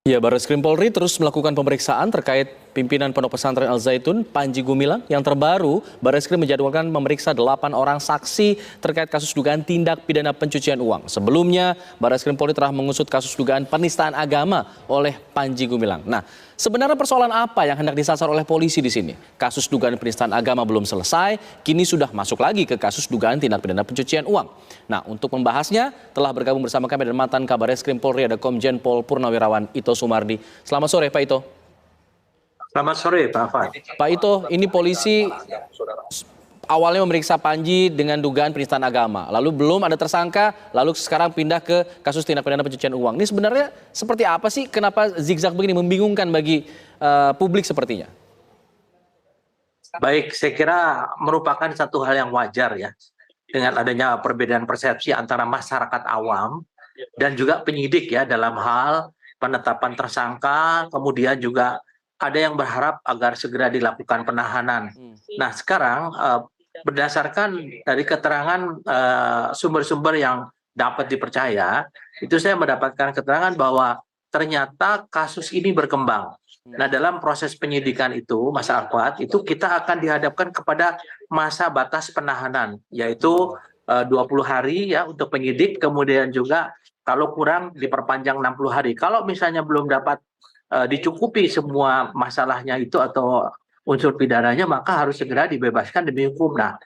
Ya, Barreskrim Polri terus melakukan pemeriksaan terkait pimpinan Pondok Pesantren Al Zaitun, Panji Gumilang. Yang terbaru, Barreskrim menjadwalkan memeriksa 8 orang saksi terkait kasus dugaan tindak pidana pencucian uang. Sebelumnya, Barreskrim Polri telah mengusut kasus dugaan penistaan agama oleh Panji Gumilang. Nah, sebenarnya persoalan apa yang hendak disasar oleh polisi di sini? Kasus dugaan penistaan agama belum selesai, kini sudah masuk lagi ke kasus dugaan tindak pidana pencucian uang. Nah, untuk membahasnya telah bergabung bersama kami dan mantan Kabar Reskrim Polri ada Komjen Pol Purnawirawan Ito Sumardi. Selamat sore Pak Ito. Selamat sore Pak Afan. Pak Ito, ini polisi awalnya memeriksa Panji dengan dugaan penistaan agama. Lalu belum ada tersangka, lalu sekarang pindah ke kasus tindak pidana pencucian uang. Ini sebenarnya seperti apa sih? Kenapa zigzag begini, membingungkan bagi publik sepertinya? Baik, saya kira merupakan satu hal yang wajar ya. Dengan adanya perbedaan persepsi antara masyarakat awam dan juga penyidik ya dalam hal penetapan tersangka, kemudian juga ada yang berharap agar segera dilakukan penahanan. Nah, sekarang berdasarkan dari keterangan sumber-sumber yang dapat dipercaya, itu saya mendapatkan keterangan bahwa ternyata kasus ini berkembang. Nah, dalam proses penyidikan itu, Mas Akwat, itu kita akan dihadapkan kepada masa batas penahanan, yaitu 20 hari ya untuk penyidik, kemudian juga kalau kurang diperpanjang 60 hari. Kalau misalnya belum dapat dicukupi semua masalahnya itu atau unsur pidananya, maka harus segera dibebaskan demi hukum. Nah,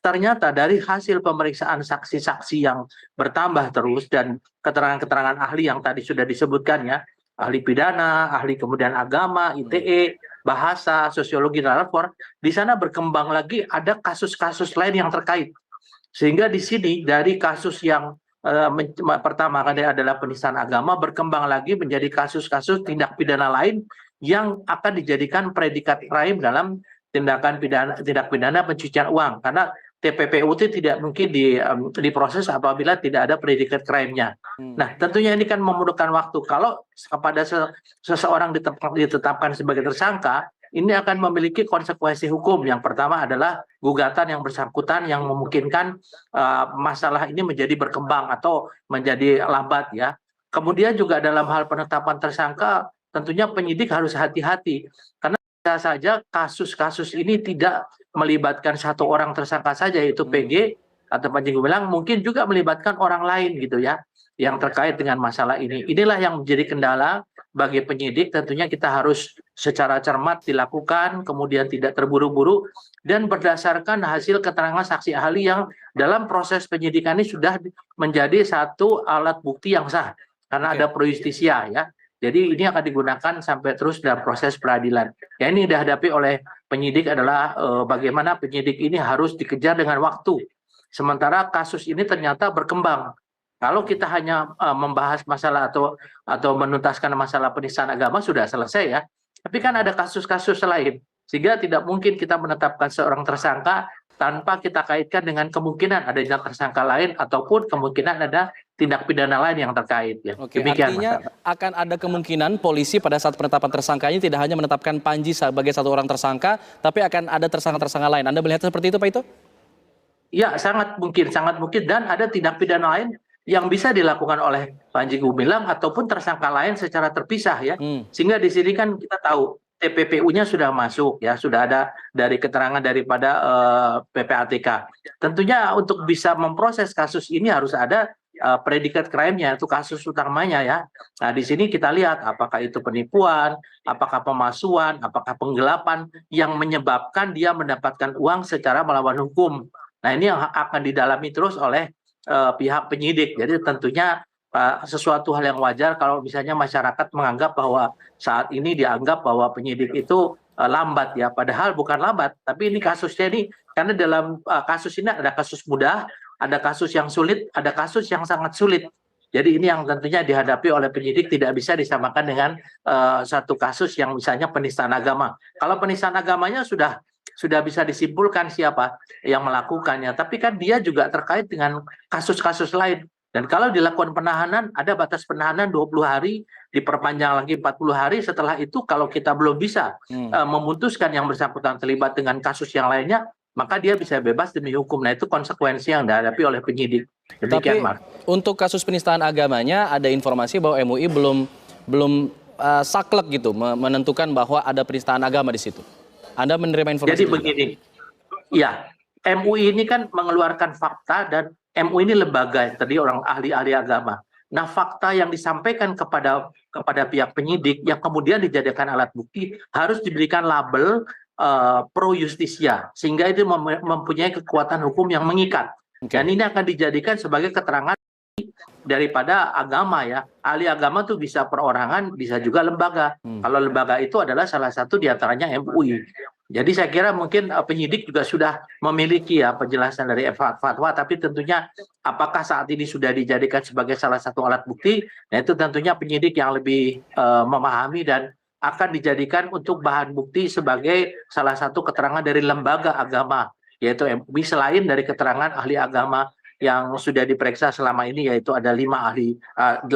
ternyata dari hasil pemeriksaan saksi-saksi yang bertambah terus dan keterangan-keterangan ahli yang tadi sudah disebutkan ya, ahli pidana, ahli kemudian agama, ITE, bahasa, sosiologi, dan lapor, di sana berkembang lagi ada kasus-kasus lain yang terkait. Sehingga di sini dari kasus yang pertama kali adalah penistaan agama berkembang lagi menjadi kasus-kasus tindak pidana lain yang akan dijadikan predikat crime dalam tindak pidana pencucian uang, karena TPPU itu tidak mungkin diproses apabila tidak ada predikat crime-nya. Nah, tentunya ini kan memerlukan waktu. Kalau kepada seseorang ditetapkan sebagai tersangka, ini akan memiliki konsekuensi hukum. Yang pertama adalah gugatan yang bersangkutan yang memungkinkan masalah ini menjadi berkembang atau menjadi lambat ya. Kemudian juga dalam hal penetapan tersangka, tentunya penyidik harus hati-hati karena bisa saja kasus-kasus ini tidak melibatkan satu orang tersangka saja, yaitu PG atau Panji Gumilang, mungkin juga melibatkan orang lain gitu ya yang terkait dengan masalah ini. Inilah yang menjadi kendala bagi penyidik. Tentunya kita harus secara cermat dilakukan, kemudian tidak terburu-buru dan berdasarkan hasil keterangan saksi ahli yang dalam proses penyidikan ini sudah menjadi satu alat bukti yang sah karena ada pro justisia ya. Jadi ini akan digunakan sampai terus dalam proses peradilan. Ya, ini dihadapi oleh penyidik adalah bagaimana penyidik ini harus dikejar dengan waktu. Sementara kasus ini ternyata berkembang. Kalau kita hanya membahas masalah atau menuntaskan masalah penistaan agama sudah selesai ya. Tapi kan ada kasus-kasus lain. Sehingga tidak mungkin kita menetapkan seorang tersangka tanpa kita kaitkan dengan kemungkinan adanya tersangka lain ataupun kemungkinan ada tindak pidana lain yang terkait. Ya. Oke, artinya akan ada kemungkinan polisi pada saat penetapan tersangkanya tidak hanya menetapkan Panji sebagai satu orang tersangka, tapi akan ada tersangka-tersangka lain. Anda melihat seperti itu, Pak Ito? Ya, sangat mungkin dan ada tindak pidana lain yang bisa dilakukan oleh Panji Gumilang ataupun tersangka lain secara terpisah ya. Sehingga di sini kan kita tahu TPPU-nya sudah masuk ya, sudah ada dari keterangan daripada PPATK. Tentunya untuk bisa memproses kasus ini harus ada predikat crime-nya, itu kasus utamanya ya. Nah, di sini kita lihat apakah itu penipuan, apakah pemalsuan, apakah penggelapan yang menyebabkan dia mendapatkan uang secara melawan hukum. Nah, ini yang akan didalami terus oleh pihak penyidik. Jadi tentunya sesuatu hal yang wajar kalau misalnya masyarakat menganggap bahwa saat ini dianggap bahwa penyidik itu lambat ya, padahal bukan lambat, tapi ini kasusnya ini karena dalam kasus ini ada kasus mudah, ada kasus yang sulit, ada kasus yang sangat sulit. Jadi ini yang tentunya dihadapi oleh penyidik tidak bisa disamakan dengan satu kasus yang misalnya penistaan agama. Kalau penistaan agamanya sudah bisa disimpulkan siapa yang melakukannya, tapi kan dia juga terkait dengan kasus-kasus lain. Dan kalau dilakukan penahanan, ada batas penahanan 20 hari, diperpanjang lagi 40 hari. Setelah itu kalau kita belum bisa memutuskan yang bersangkutan terlibat dengan kasus yang lainnya, maka dia bisa bebas demi hukum. Nah, itu konsekuensi yang dihadapi oleh penyidik. Demikian, Tapi untuk kasus penistaan agamanya ada informasi bahwa MUI belum saklek gitu menentukan bahwa ada penistaan agama di situ? Anda menerima informasi Jadi itu juga? begini, ya, MUI ini kan mengeluarkan fakta dan MUI ini lembaga tadi orang ahli-ahli agama. Nah, fakta yang disampaikan kepada pihak penyidik yang kemudian dijadikan alat bukti harus diberikan label pro justisia sehingga itu mempunyai kekuatan hukum yang mengikat. Oke. Dan ini akan dijadikan sebagai keterangan daripada agama ya. Ahli agama tuh bisa perorangan, bisa juga lembaga. Kalau lembaga itu adalah salah satu diantaranya MUI. Jadi saya kira mungkin penyidik juga sudah memiliki ya penjelasan dari fatwa, tapi tentunya apakah saat ini sudah dijadikan sebagai salah satu alat bukti, nah itu tentunya penyidik yang lebih memahami dan akan dijadikan untuk bahan bukti sebagai salah satu keterangan dari lembaga agama, yaitu MUI selain dari keterangan ahli agama yang sudah diperiksa selama ini, yaitu ada 8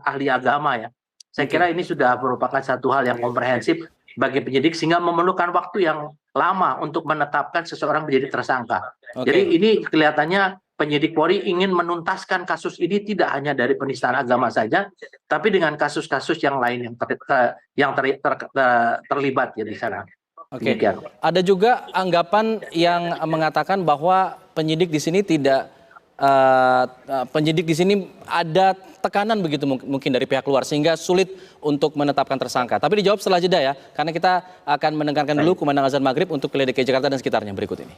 ahli agama ya. Saya kira ini sudah merupakan satu hal yang komprehensif bagi penyidik sehingga memerlukan waktu yang lama untuk menetapkan seseorang menjadi tersangka. Jadi ini kelihatannya penyidik Polri ingin menuntaskan kasus ini tidak hanya dari penistaan agama saja, tapi dengan kasus-kasus yang lain yang terlibat ya di sana. Oke. Ada juga anggapan yang mengatakan bahwa penyidik di sini ada tekanan begitu mungkin dari pihak luar sehingga sulit untuk menetapkan tersangka. Tapi dijawab setelah jeda ya, karena kita akan mendengarkan dulu kumandang azan maghrib untuk wilayah DKI Jakarta dan sekitarnya berikut ini.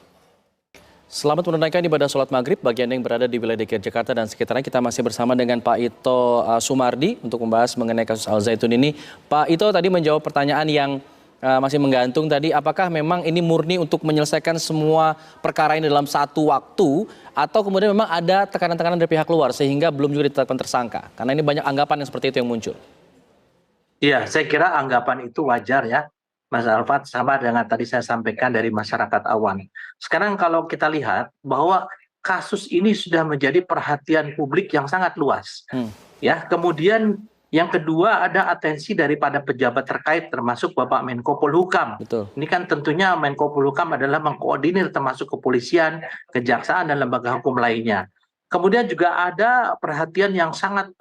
Selamat menunaikan ibadah sholat maghrib bagi Anda yang berada di wilayah DKI Jakarta dan sekitarnya. Kita masih bersama dengan Pak Ito Sumardi untuk membahas mengenai kasus Al Zaitun ini. Pak Ito tadi menjawab pertanyaan yang masih menggantung tadi, apakah memang ini murni untuk menyelesaikan semua perkara ini dalam satu waktu atau kemudian memang ada tekanan-tekanan dari pihak luar sehingga belum juga ditetapkan tersangka? Karena ini banyak anggapan yang seperti itu yang muncul. Iya, saya kira anggapan itu wajar ya, Mas Alfat, sama dengan tadi saya sampaikan dari masyarakat awam. Sekarang kalau kita lihat bahwa kasus ini sudah menjadi perhatian publik yang sangat luas. Ya, kemudian yang kedua ada atensi daripada pejabat terkait termasuk Bapak Menko Polhukam. Betul. Ini kan tentunya Menko Polhukam adalah mengkoordinir termasuk kepolisian, kejaksaan dan lembaga hukum lainnya. Kemudian juga ada perhatian yang sangat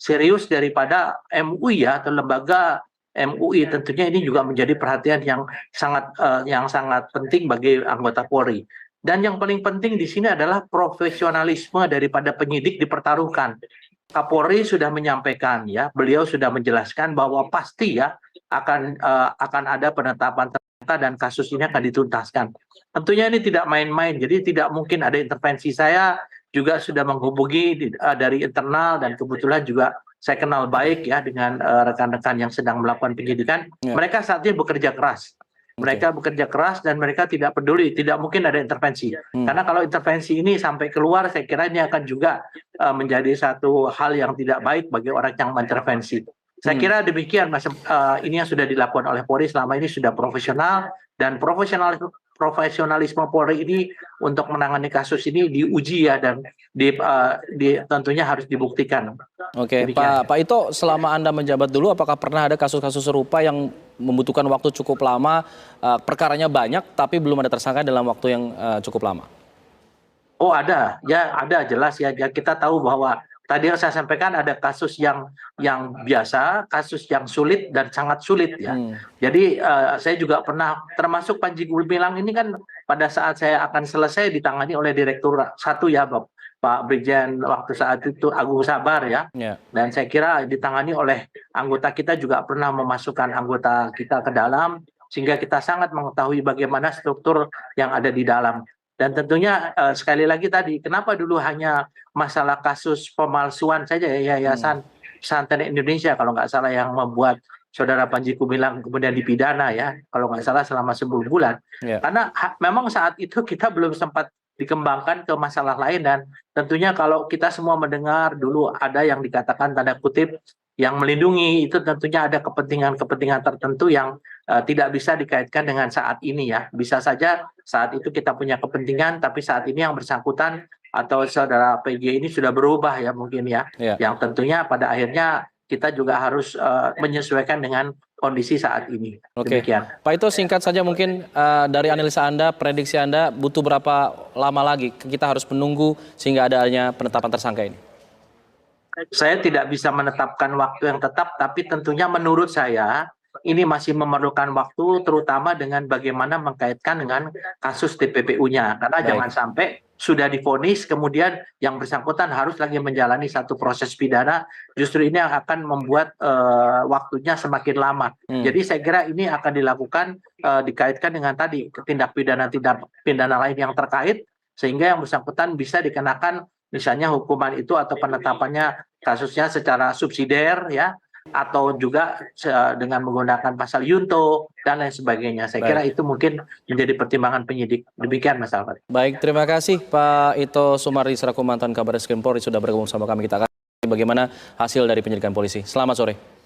serius daripada MUI ya, atau lembaga MUI. Tentunya ini juga menjadi perhatian yang sangat penting bagi anggota Polri. Dan yang paling penting di sini adalah profesionalisme daripada penyidik dipertaruhkan. Kapolri sudah menyampaikan ya, beliau sudah menjelaskan bahwa pasti ya akan ada penetapan tersangka dan kasus ini akan dituntaskan. Tentunya ini tidak main-main, jadi tidak mungkin ada intervensi. Saya juga sudah menghubungi dari internal dan kebetulan juga saya kenal baik ya dengan rekan-rekan yang sedang melakukan penyidikan. Mereka saat ini bekerja keras. Mereka bekerja keras dan mereka tidak peduli, tidak mungkin ada intervensi. Karena kalau intervensi ini sampai keluar, saya kira ini akan juga menjadi satu hal yang tidak baik bagi orang yang mengintervensi. Saya kira demikian, Mas. Ini yang sudah dilakukan oleh Polri selama ini sudah profesional dan profesionalisme Polri ini untuk menangani kasus ini diuji ya dan tentunya harus dibuktikan. Oke, Pak Ito, selama Anda menjabat dulu, apakah pernah ada kasus-kasus serupa yang membutuhkan waktu cukup lama, perkaranya banyak, tapi belum ada tersangka dalam waktu yang cukup lama? Oh ada, ya ada jelas ya. Kita tahu bahwa tadi yang saya sampaikan ada kasus yang biasa, kasus yang sulit dan sangat sulit ya. Jadi saya juga pernah, termasuk Panji Gumilang ini kan pada saat saya akan selesai ditangani oleh Direktur 1 ya, Pak Brigjen waktu saat itu Agung Sabar ya. Dan saya kira ditangani oleh anggota kita juga pernah memasukkan anggota kita ke dalam sehingga kita sangat mengetahui bagaimana struktur yang ada di dalam. Dan tentunya sekali lagi tadi, kenapa dulu hanya masalah kasus pemalsuan saja ya, Yayasan Pesantren Indonesia kalau nggak salah yang membuat Saudara Panji Gumilang kemudian dipidana ya, kalau nggak salah selama 10 bulan. Karena memang saat itu kita belum sempat dikembangkan ke masalah lain dan tentunya kalau kita semua mendengar dulu ada yang dikatakan tanda kutip yang melindungi, itu tentunya ada kepentingan-kepentingan tertentu yang tidak bisa dikaitkan dengan saat ini ya. Bisa saja saat itu kita punya kepentingan, tapi saat ini yang bersangkutan atau saudara PG ini sudah berubah ya mungkin ya. Yang tentunya pada akhirnya kita juga harus menyesuaikan dengan kondisi saat ini. Demikian. Pak Ito, singkat saja mungkin dari analisa Anda, prediksi Anda butuh berapa lama lagi kita harus menunggu sehingga adanya penetapan tersangka ini? Saya tidak bisa menetapkan waktu yang tetap, tapi tentunya menurut saya ini masih memerlukan waktu, terutama dengan bagaimana mengkaitkan dengan kasus TPPU-nya. Karena Baik. jangan sampai sudah divonis, kemudian yang bersangkutan harus lagi menjalani satu proses pidana, justru ini yang akan membuat waktunya semakin lama. Jadi saya kira ini akan dilakukan dikaitkan dengan tadi tindak pidana lain yang terkait, sehingga yang bersangkutan bisa dikenakan misalnya hukuman itu atau penetapannya kasusnya secara subsidiar ya, atau juga dengan menggunakan pasal Yunto dan lain sebagainya. Saya kira itu mungkin menjadi pertimbangan penyidik. Demikian Mas Alfred. Baik, terima kasih Pak Ito Sumardi selaku mantan Kabaris Krim Polri sudah bergabung sama kami. Kita akan bagaimana hasil dari penyelidikan polisi. Selamat sore.